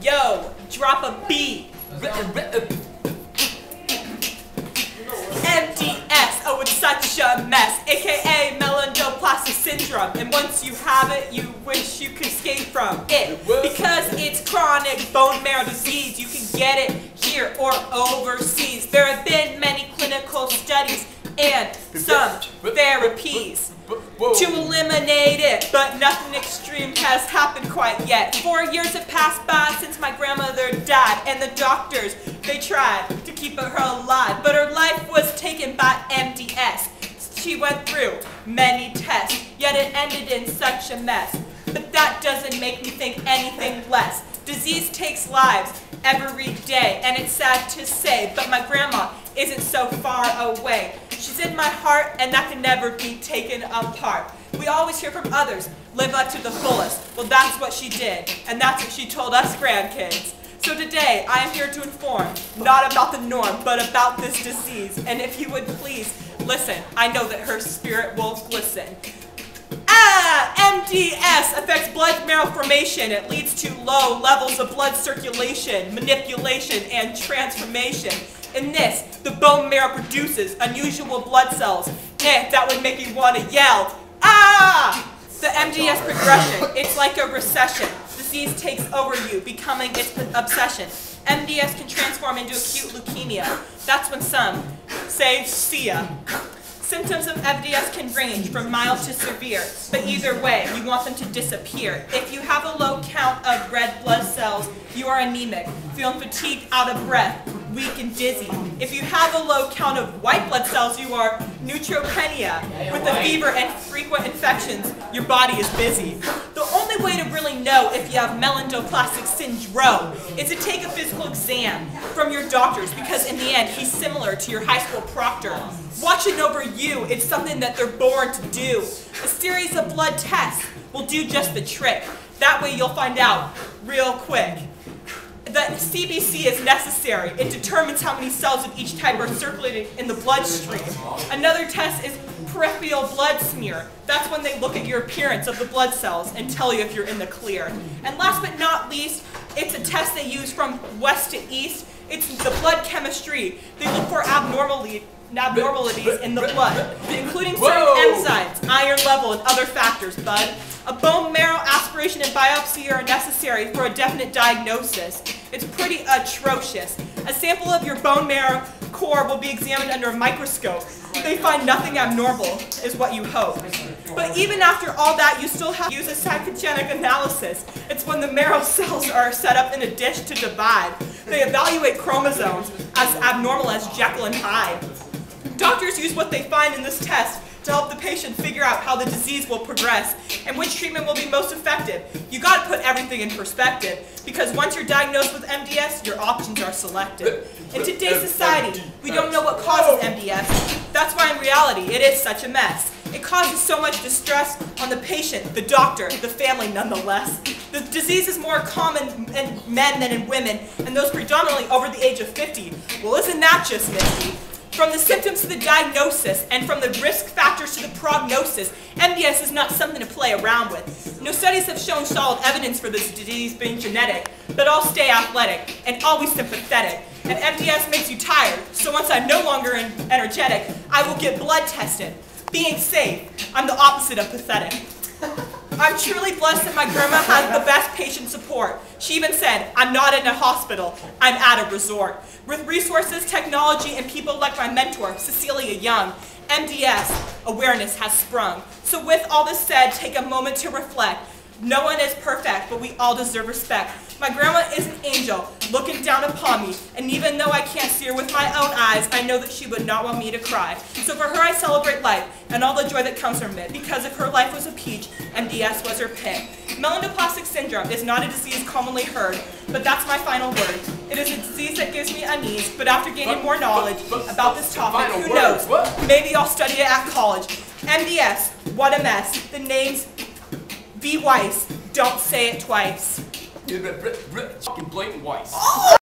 Yo, drop a beat. MDS, oh it's such a mess, aka Myelodysplastic Syndrome. And once you have it, you wish you could escape from it. Because it's chronic bone marrow disease, you can get it here or overseas. There have been many clinical studies and some therapies to eliminate it, but nothing extreme has happened quite yet. 4 years have passed by since my grandmother died, and the doctors, they tried to keep her alive, but her life was taken by MDS. She went through many tests, yet it ended in such a mess. But that doesn't make me think anything less. Disease takes lives every day, and it's sad to say, but my grandma isn't so far away. She's in my heart, and that can never be taken apart. We always hear from others, live up to the fullest. Well, that's what she did, and that's what she told us grandkids. So today, I am here to inform, not about the norm, but about this disease. And if you would please listen, I know that her spirit will glisten. MDS affects blood marrow formation. It leads to low levels of blood circulation, manipulation, and transformation. In this, the bone marrow produces unusual blood cells. That would make you want to yell, ah! The MDS progression, it's like a recession. Disease takes over you, becoming its obsession. MDS can transform into acute leukemia. That's when some say, see ya. Symptoms of MDS can range from mild to severe, but either way, you want them to disappear. If you have a low count of red blood cells, you are anemic, feeling fatigued, out of breath, weak and dizzy. If you have a low count of white blood cells, you are neutropenia. With the fever and frequent infections, your body is busy. The only way to really know if you have Myelodysplastic Syndrome is to take a physical exam from your doctors, because in the end, he's similar to your high school proctor. Watching over you, it's something that they're born to do. A series of blood tests will do just the trick. That way you'll find out real quick. The CBC is necessary. It determines how many cells of each type are circulating in the bloodstream. Another test is peripheral blood smear. That's when they look at your appearance of the blood cells and tell you if you're in the clear. And last but not least, it's a test they use from west to east. It's the blood chemistry. They look for abnormalities in the blood, including certain enzymes, iron level, and other factors, bud. A bone marrow aspiration and biopsy are necessary for a definite diagnosis. It's pretty atrocious. A sample of your bone marrow core will be examined under a microscope. If they find nothing abnormal, is what you hope. But even after all that, you still have to use a cytogenetic analysis. It's when the marrow cells are set up in a dish to divide. They evaluate chromosomes as abnormal as Jekyll and Hyde. Doctors use what they find in this test to help the patient figure out how the disease will progress and which treatment will be most effective. You gotta put everything in perspective, because once you're diagnosed with MDS, your options are selected. In today's society, we don't know what causes MDS. That's why in reality, it is such a mess. It causes so much distress on the patient, the doctor, the family nonetheless. The disease is more common in men than in women, and those predominantly over the age of 50. Well, isn't that just nifty? From the symptoms to the diagnosis, and from the risk factors to the prognosis, MDS is not something to play around with. No studies have shown solid evidence for this disease being genetic, but I'll stay athletic and always sympathetic. And MDS makes you tired, so once I'm no longer energetic, I will get blood tested. Being safe, I'm the opposite of pathetic. I'm truly blessed that my grandma has the best patient support. She even said, I'm not in a hospital, I'm at a resort. With resources, technology, and people like my mentor, Cecilia Young, MDS awareness has sprung. So with all this said, take a moment to reflect. No one is perfect, but we all deserve respect. My grandma is an angel looking down upon me, and even though I can't see her with my own eyes, I know that she would not want me to cry. So for her I celebrate life and all the joy that comes from it, because if her life was a peach, MDS was her pick. Myelodysplastic syndrome is not a disease commonly heard, but that's my final word. It is a disease that gives me unease, but after gaining more knowledge about this topic, who knows, maybe I'll study it at college. MDS, what a mess. The name's Blaine Weiss. Don't say it twice. Blaine Weiss.